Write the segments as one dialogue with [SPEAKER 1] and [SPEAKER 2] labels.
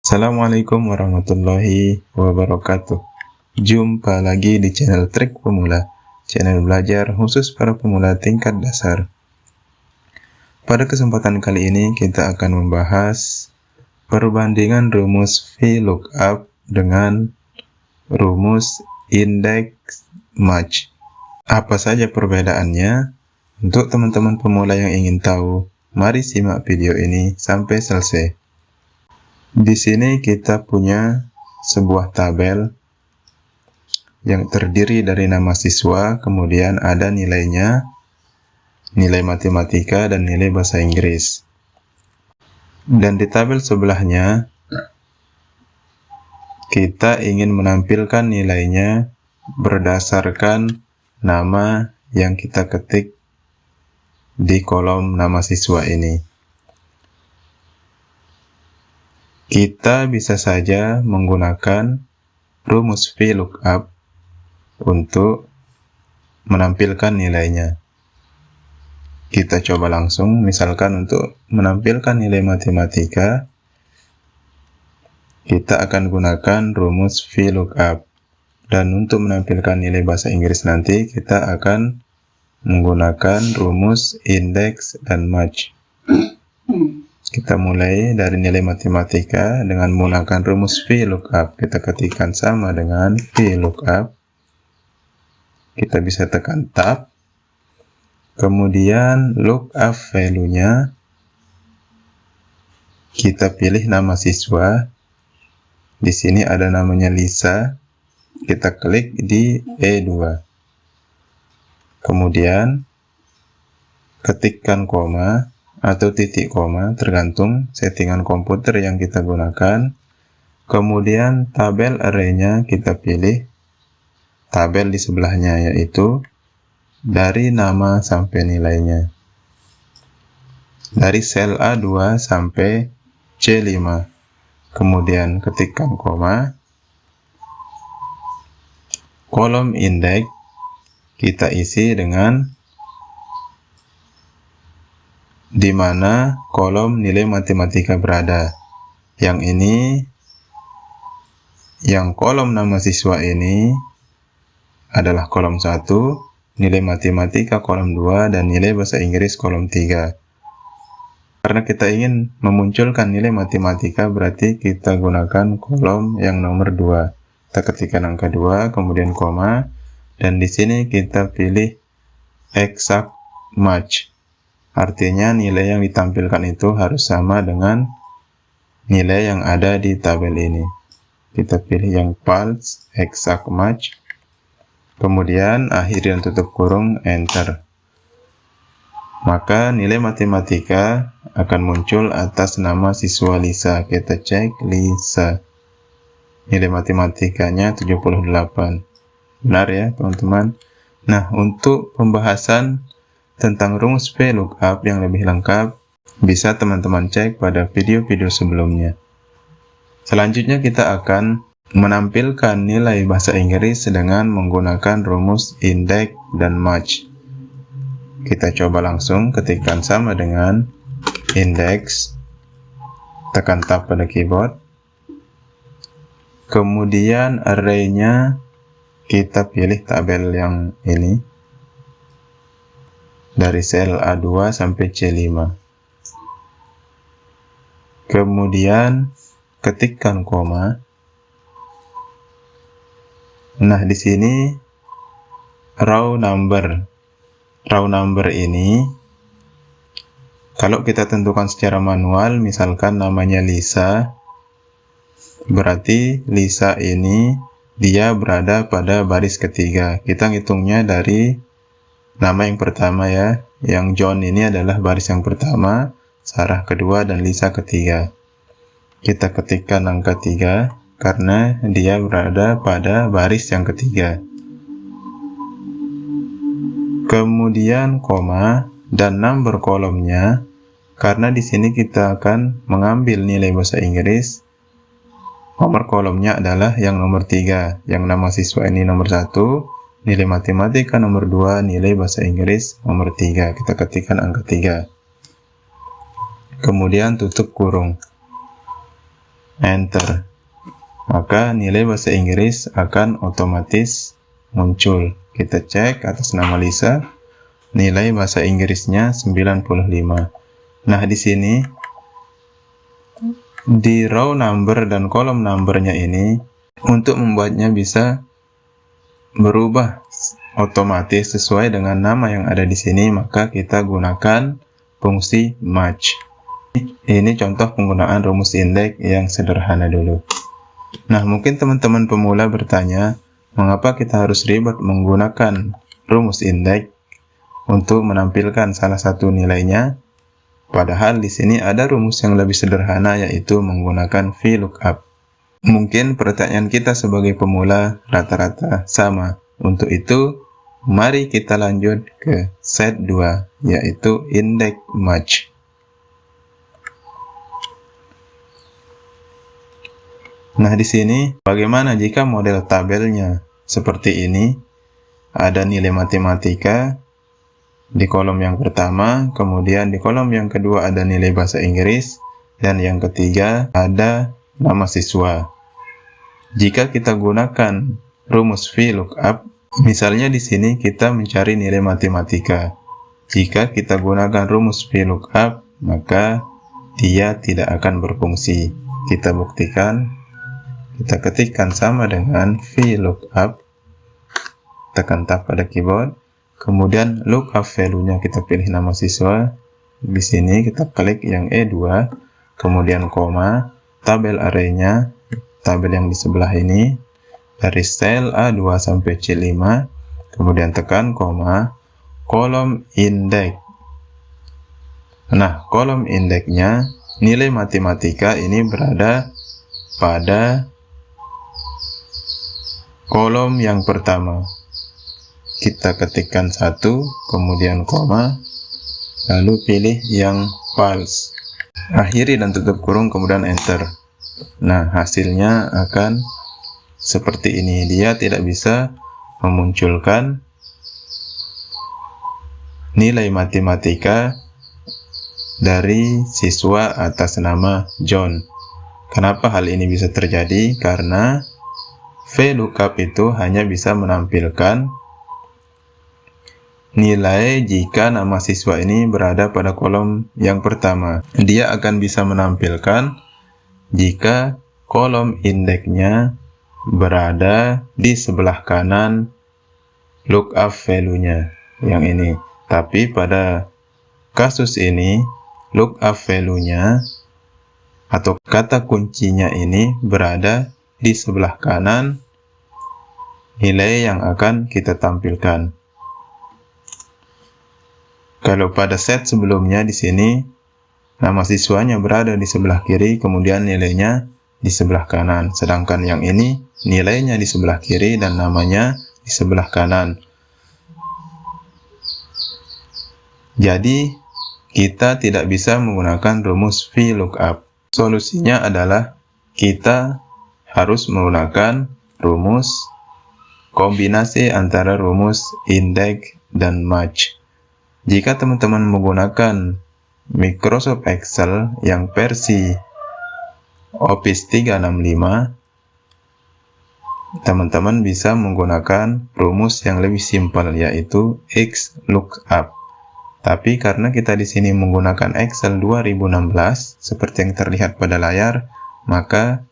[SPEAKER 1] Assalamualaikum warahmatullahi wabarakatuh. Jumpa lagi di channel Trik Pemula, channel belajar khusus para pemula tingkat dasar. Pada kesempatan kali ini kita akan membahas perbandingan rumus VLOOKUP dengan rumus index match. Apa saja perbedaannya? Untuk teman-teman pemula yang ingin tahu, mari simak video ini sampai selesai. Di sini kita punya sebuah tabel yang terdiri dari nama siswa, kemudian ada nilainya, nilai matematika dan nilai bahasa Inggris. Dan di tabel sebelahnya kita ingin menampilkan nilainya berdasarkan nama yang kita ketik di kolom nama siswa ini. Kita bisa saja menggunakan rumus VLOOKUP untuk menampilkan nilainya. Kita coba langsung, misalkan untuk menampilkan nilai matematika, kita akan gunakan rumus VLOOKUP. Dan untuk menampilkan nilai bahasa Inggris nanti, kita akan menggunakan rumus index dan match. Kita mulai dari nilai matematika dengan menggunakan rumus VLOOKUP. Kita ketikkan sama dengan VLOOKUP. Kita bisa tekan Tab. Kemudian lookup value-nya. Kita pilih nama siswa. Di sini ada namanya Lisa. Kita klik di E2. Kemudian ketikkan koma atau titik koma, tergantung settingan komputer yang kita gunakan. Kemudian tabel array-nya kita pilih tabel di sebelahnya, yaitu dari nama sampai nilainya, dari sel A2 sampai C5. Kemudian ketikkan koma, kolom indeks kita isi dengan di mana kolom nilai matematika berada. Yang ini, yang kolom nama siswa ini adalah kolom 1, nilai matematika kolom 2, dan nilai bahasa Inggris kolom 3. Karena kita ingin memunculkan nilai matematika, berarti kita gunakan kolom yang nomor 2. Kita ketikkan angka 2, kemudian koma, dan di sini kita pilih exact match. Artinya nilai yang ditampilkan itu harus sama dengan nilai yang ada di tabel ini. Kita pilih yang false, exact match. Kemudian akhiri dan tutup kurung, enter. Maka nilai matematika akan muncul atas nama siswa Lisa. Kita cek Lisa. Nilai matematikanya 78. Benar ya teman-teman? Nah, untuk pembahasan tentang rumus VLOOKUP yang lebih lengkap, bisa teman-teman cek pada video-video sebelumnya. Selanjutnya kita akan menampilkan nilai bahasa Inggris dengan menggunakan rumus index dan match. Kita coba langsung ketikkan sama dengan index, tekan tab pada keyboard. Kemudian array-nya kita pilih tabel yang ini, dari sel A2 sampai C5. Kemudian ketikkan koma. Nah, di sini raw number. Raw number ini kalau kita tentukan secara manual, misalkan namanya Lisa, berarti Lisa ini dia berada pada baris ketiga. Kita ngitungnya dari nama yang pertama ya, yang John ini adalah baris yang pertama, Sarah kedua, dan Lisa ketiga. Kita ketikkan angka 3 karena dia berada pada baris yang ketiga. Kemudian koma dan number kolomnya, karena di sini kita akan mengambil nilai bahasa Inggris. Nomor kolomnya adalah yang nomor 3, yang nama siswa ini nomor 1. Nilai matematika nomor 2, nilai bahasa Inggris nomor 3. Kita ketikkan angka 3. Kemudian tutup kurung. enter. Maka nilai bahasa Inggris akan otomatis muncul. Kita cek atas nama Lisa, nilai bahasa Inggrisnya 95. Nah, di sini di row number dan kolom numbernya ini, untuk membuatnya bisa berubah otomatis sesuai dengan nama yang ada di sini, maka kita gunakan fungsi match. Ini contoh penggunaan rumus indeks yang sederhana dulu. Nah, mungkin teman-teman pemula bertanya, mengapa kita harus ribet menggunakan rumus indeks untuk menampilkan salah satu nilainya? Padahal di sini ada rumus yang lebih sederhana, yaitu menggunakan VLOOKUP. Mungkin pertanyaan kita sebagai pemula rata-rata sama. Untuk itu, mari kita lanjut ke set 2, yaitu index match. Nah, di sini bagaimana jika model tabelnya seperti ini? Ada nilai matematika di kolom yang pertama, kemudian di kolom yang kedua ada nilai bahasa Inggris, dan yang ketiga ada nama siswa. Jika kita gunakan rumus VLOOKUP, misalnya di sini kita mencari nilai matematika. Jika kita gunakan rumus VLOOKUP, maka dia tidak akan berfungsi. Kita buktikan, kita ketikkan sama dengan VLOOKUP, tekan tab pada keyboard. Kemudian lookup value-nya kita pilih nama siswa. Di sini kita klik yang E2, kemudian koma, tabel array-nya, tabel yang di sebelah ini, dari sel A2 sampai C5, kemudian tekan koma, kolom indeks. Nah, kolom indeksnya, nilai matematika ini berada pada kolom yang pertama. Kita ketikkan 1, kemudian koma, lalu pilih yang false. Akhiri dan tutup kurung, kemudian enter. Nah, hasilnya akan seperti ini. Dia tidak bisa memunculkan nilai matematika dari siswa atas nama John. Kenapa hal ini bisa terjadi? Karena VLOOKUP itu hanya bisa menampilkan nilai jika nama siswa ini berada pada kolom yang pertama. Dia akan bisa menampilkan jika kolom indeksnya berada di sebelah kanan lookup value-nya, yang ini. Tapi pada kasus ini, lookup value-nya atau kata kuncinya ini berada di sebelah kanan nilai yang akan kita tampilkan. Kalau pada set sebelumnya di sini nama siswanya berada di sebelah kiri, kemudian nilainya di sebelah kanan. Sedangkan yang ini nilainya di sebelah kiri dan namanya di sebelah kanan. Jadi kita tidak bisa menggunakan rumus VLOOKUP. Solusinya adalah kita harus menggunakan rumus kombinasi antara rumus indeks dan match. Jika teman-teman menggunakan Microsoft Excel yang versi Office 365, teman-teman bisa menggunakan rumus yang lebih simpel, yaitu XLOOKUP. Tapi karena kita di sini menggunakan Excel 2016 seperti yang terlihat pada layar, maka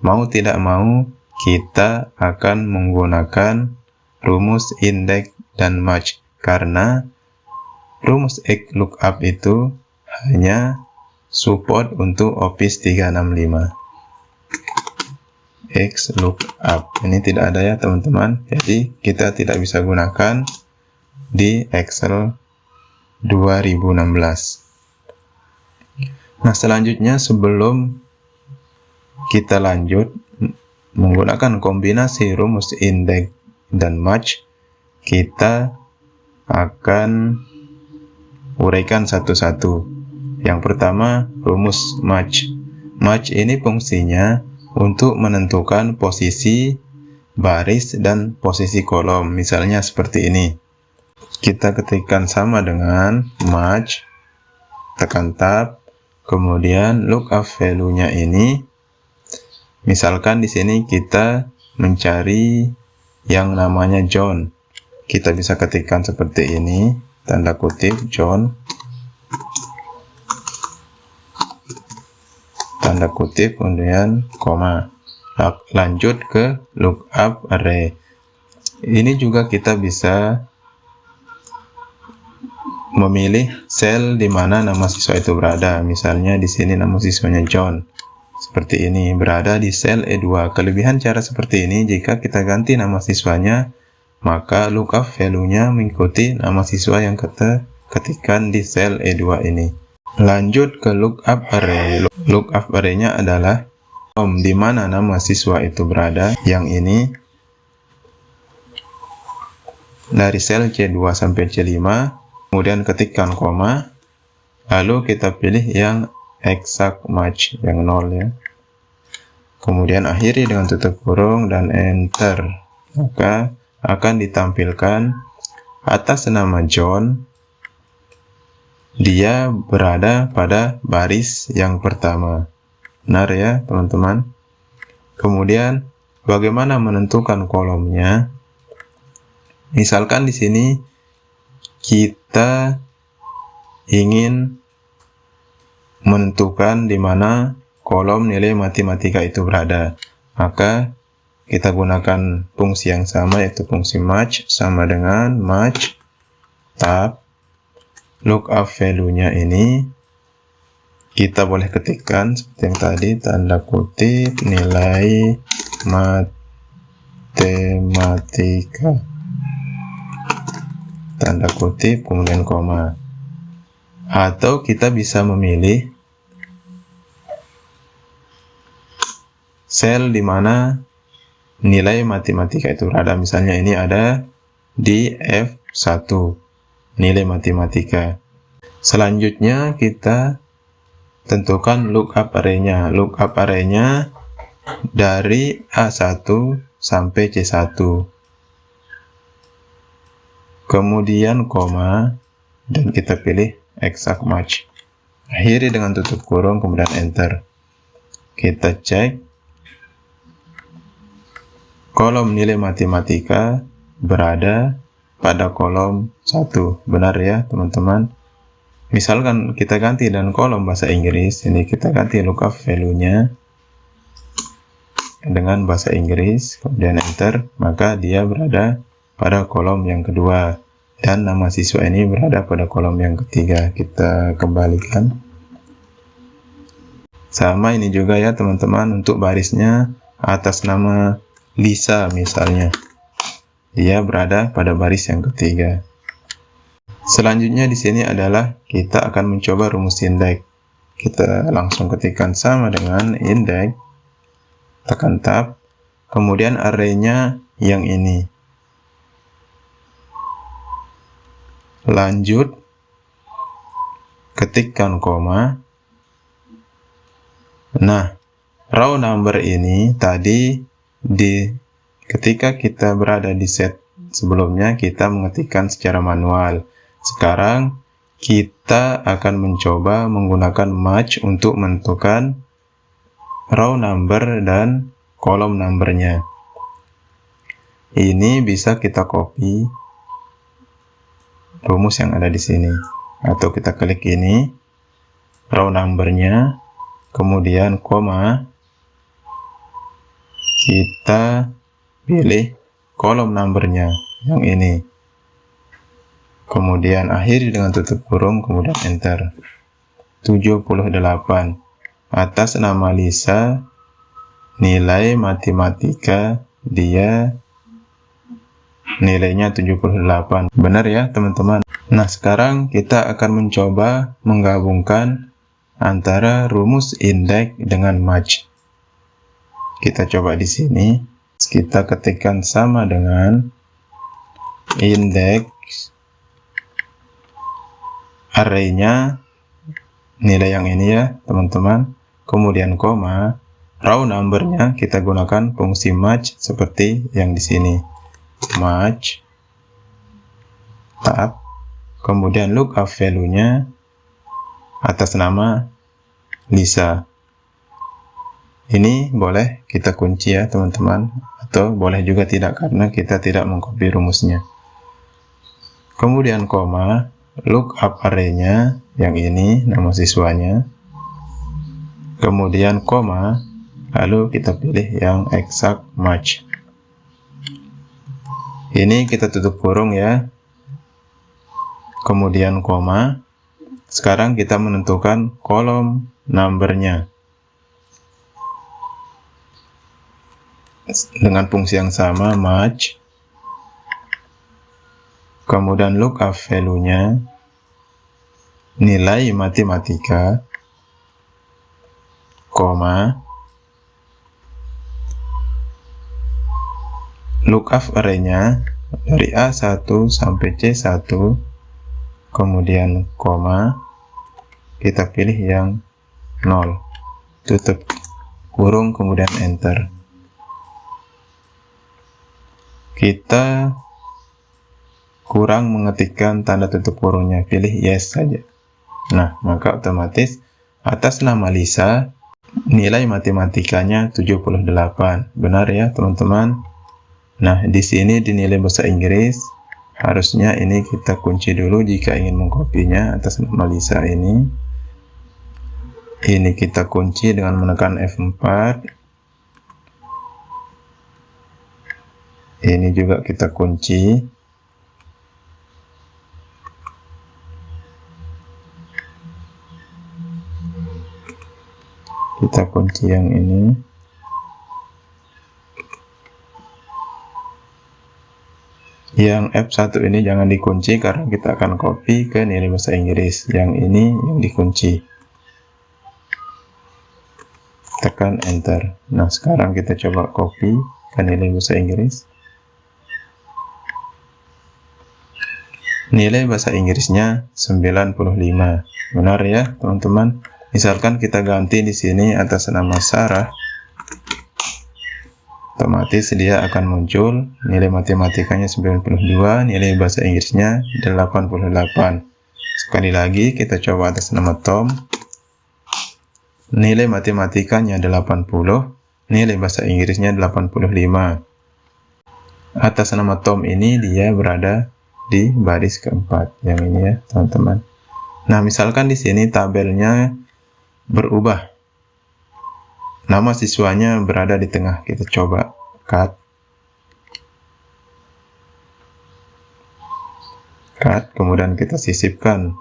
[SPEAKER 1] mau tidak mau kita akan menggunakan rumus indeks dan match, karena rumus XLOOKUP itu hanya support untuk Office 365. XLOOKUP ini tidak ada ya teman-teman, jadi kita tidak bisa gunakan di Excel 2016. Nah, selanjutnya sebelum kita lanjut menggunakan kombinasi rumus indeks dan match, kita akan uraikan satu-satu. Yang pertama, rumus match. Match ini fungsinya untuk menentukan posisi baris dan posisi kolom. Misalnya seperti ini. Kita ketikkan sama dengan match, tekan tab, kemudian lookup value-nya ini Misalkan di sini kita mencari yang namanya John. Kita bisa ketikkan seperti ini, tanda kutip John, tanda kutip, kemudian koma. Lanjut ke lookup array. Ini juga kita bisa memilih sel di mana nama siswa itu berada. Misalnya di sini nama siswanya John. Seperti ini, berada di sel E2. Kelebihan cara seperti ini, jika kita ganti nama siswanya, maka lookup value-nya mengikuti nama siswa yang kita ketikkan di sel E2 ini. Lanjut ke lookup array. Lookup array-nya adalah kolom di mana nama siswa itu berada. Yang ini dari sel C2 sampai C5, kemudian ketikkan koma, lalu kita pilih yang exact match, yang 0 ya. Kemudian akhiri dengan tutup kurung dan enter. Maka akan ditampilkan atas nama John, dia berada pada baris yang pertama. Benar ya teman-teman? Kemudian bagaimana menentukan kolomnya? Misalkan di sini kita ingin menentukan di mana kolom nilai matematika itu berada, maka kita gunakan fungsi yang sama, yaitu fungsi match, sama dengan match tab. Lookup value-nya ini kita boleh ketikkan seperti yang tadi, tanda kutip nilai matematika, tanda kutip, kemudian koma. Atau kita bisa memilih sel di mana nilai matematika itu berada. Misalnya ini ada di F1, nilai matematika. Selanjutnya kita tentukan lookup array-nya. Lookup array-nya dari A1 sampai C1. Kemudian koma, dan kita pilih exact match. Akhiri dengan tutup kurung, kemudian enter. Kita cek kolom nilai matematika berada pada kolom 1. Benar ya teman-teman? Misalkan kita ganti dan kolom bahasa Inggris, ini kita ganti lookup value-nya dengan bahasa Inggris, kemudian enter, maka dia berada pada kolom yang kedua, dan nama siswa ini berada pada kolom yang ketiga. Kita kembalikan. Sama ini juga ya teman-teman, untuk barisnya atas nama Lisa misalnya, dia berada pada baris yang ketiga. Selanjutnya di sini adalah kita akan mencoba rumus indeks. Kita langsung ketikkan sama dengan indeks, tekan tab, kemudian array-nya yang ini. Lanjut, ketikkan koma. Nah, row number ini tadi ketika kita berada di set sebelumnya kita mengetikkan secara manual. Sekarang kita akan mencoba menggunakan match untuk menentukan row number dan kolom numbernya. Ini bisa kita copy rumus yang ada di sini, atau kita klik ini, row numbernya, kemudian koma, kita pilih kolom numbernya yang ini, kemudian akhiri dengan tutup kurung, kemudian enter. 78 atas nama Lisa, nilai matematika dia nilainya 78. Benar ya teman-teman? Nah, sekarang kita akan mencoba menggabungkan antara rumus indeks dengan match. Kita coba di sini, kita ketikkan sama dengan indeks array-nya, nilai yang ini ya teman-teman, kemudian koma, row number-nya kita gunakan fungsi match seperti yang di sini, match tab, kemudian lookup value-nya atas nama Lisa. Ini boleh kita kunci ya teman-teman, atau boleh juga tidak karena kita tidak mengcopy rumusnya. Kemudian koma, lookup array-nya yang ini nama siswanya. Kemudian koma, lalu kita pilih yang exact match. Ini kita tutup kurung ya. Kemudian koma. Sekarang kita menentukan kolom number-nya. Dengan fungsi yang sama, match. Kemudian lookup value-nya, nilai matematika, koma, lookup array-nya dari A1 sampai C1, kemudian koma, kita pilih yang 0, tutup kurung, kemudian enter. Kita kurang mengetikkan tanda tutup kurungnya, pilih yes saja. Nah, maka otomatis atas nama Lisa, nilai matematikanya 78. Benar ya teman-teman? Nah, di sini dinilai bahasa Inggris, harusnya ini kita kunci dulu jika ingin mengkopinya atas nama Lisa ini. Ini kita kunci dengan menekan F4. Ini juga kita kunci. Kita kunci yang ini. Yang F1 ini jangan dikunci karena kita akan copy ke nilai bahasa Inggris. Yang ini yang dikunci. Tekan enter. Nah, sekarang kita coba copy ke nilai bahasa Inggris. Nilai bahasa Inggrisnya 95. Benar ya, teman-teman? Misalkan kita ganti di sini atas nama Sarah, otomatis dia akan muncul nilai matematikanya 92, nilai bahasa Inggrisnya 88. Sekali lagi kita coba atas nama Tom, nilai matematikanya 80, nilai bahasa Inggrisnya 85. Atas nama Tom ini dia berada di baris keempat, yang ini ya teman-teman. Nah, misalkan di sini tabelnya berubah, nama siswanya berada di tengah, kita coba cut, kemudian kita sisipkan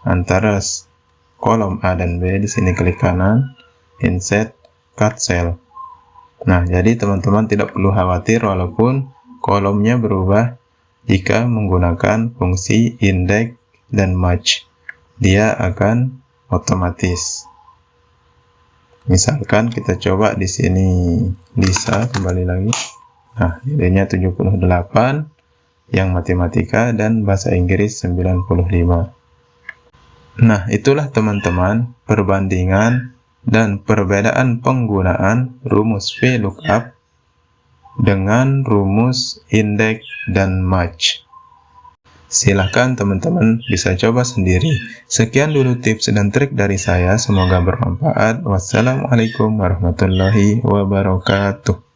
[SPEAKER 1] antara kolom A dan B. Di sini klik kanan, insert, cut cell. Nah, jadi teman-teman tidak perlu khawatir walaupun kolomnya berubah jika menggunakan fungsi index dan match. Dia akan otomatis. Misalkan kita coba di sini Lisa, kembali lagi. Nah, nilainya 78, yang matematika dan bahasa Inggris 95. Nah, itulah teman-teman perbandingan dan perbedaan penggunaan rumus VLOOKUP dengan rumus index dan match. Silahkan teman-teman bisa coba sendiri. Sekian dulu tips dan trik dari saya, semoga bermanfaat. Wassalamualaikum warahmatullahi wabarakatuh.